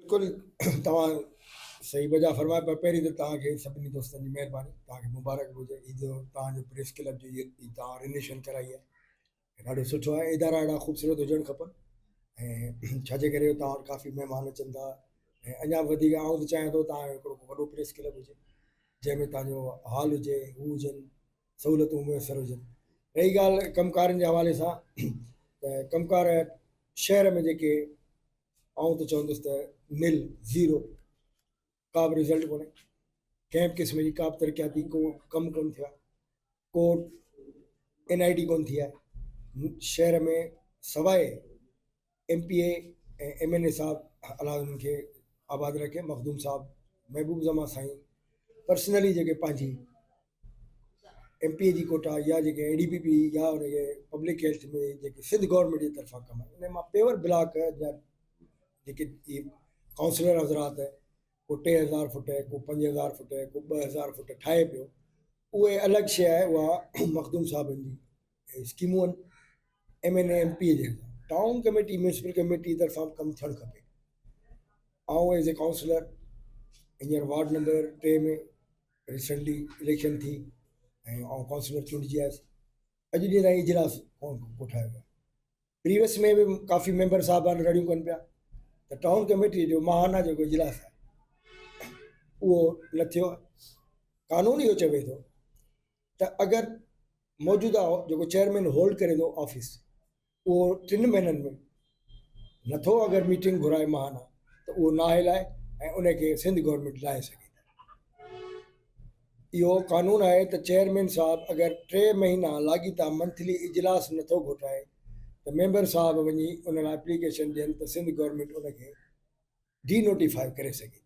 बिल्कुलु तव्हां सही वजह फरमाए पर पहिरीं त तव्हांखे सभिनी दोस्तनि जी महिरबानी, तव्हांखे मुबारक हुजे। ईद जो तव्हांजो प्रेस क्लब जो तव्हां रिनेशन कराई आहे, ॾाढो सुठो आहे। इदारा ॾाढा ख़ूबसूरत हुजणु खपनि ऐं छाजे करे तव्हां वटि काफ़ी महिमान अचनि था ऐं अञा वधीक आउं त चाहियां थो तव्हांजो हिकिड़ो वॾो प्रेस क्लब हुजे जंहिंमें तव्हांजो हॉल हुजे, हू हुजनि, सहूलियतूं मुयसरु हुजनि। रही ॻाल्हि कमकारनि जे हवाले सां त कमकार शहर में जेके आउं त चवंदुसि त निल ज़ीरो, का बि रिज़ल्ट कोन्हे, कंहिं बि क़िस्म जी का बि तरक़ियाती को कमु कोन थियो आहे, को NID कोन थी आहे शहर में, सवाइ MPA ऐं MNA साहब अलाह उन्हनि खे आबाद रखे, मखदूम साहब, महबूब ज़मा साईं पर्सनली जेके पंहिंजी MPA जी कोटा या जेके ADPP या उनखे पब्लिक हेल्थ में जेके सिंध गवर्नमेंट जी तरफ़ां कमु आहे, उन मां पेवर ब्लॉक जा जेके काउंसलर हज़रात को 3000 फुट, को 5000 फुट, को 2000 फुट ठाहे पियो, उहे अलॻि शइ आहे। उहा मखदूम साहबनि जी स्कीमूं आहिनि MNA MPA जे टाउन कमेटी म्यूनसिपल कमेटी तरफ़ां कमु थियणु खपे। ऐं एज़ ए काउंसलर हींअर वार्ड नंबर 3 में रिसेंटली इलेक्शन थी ऐं काउंसलर चूंडिजी आयुसि, अॼु ॾींहं ताईं इजलास कोन कोठायो वियो। प्रीवियस में बि काफ़ी मेंबर साहबान रड़ियूं कनि पिया त टाउन कमेटी जो महाना जेको इजलास आहे उहो न थियो आहे। कानून इहो चवे थो त अगरि मौजूदा जेको चेयरमैन होल्ड करे थो ऑफिस, उहो 3 महीननि में नथो अगरि मीटिंग घुराए महाना त उहो ना लाइ ऐं उनखे सिंध गवर्नमेंट लाहे सघे। इहो कानून आहे त चेयरमैन साहब अगरि 3 महीना लाॻीता मंथली इजलास नथो घुराए त मेंबर साहब वञी उन लाइ एप्लीकेशन ॾियनि त सिंध गवर्नमेंट उनखे डी नोटिफाई करे सघे।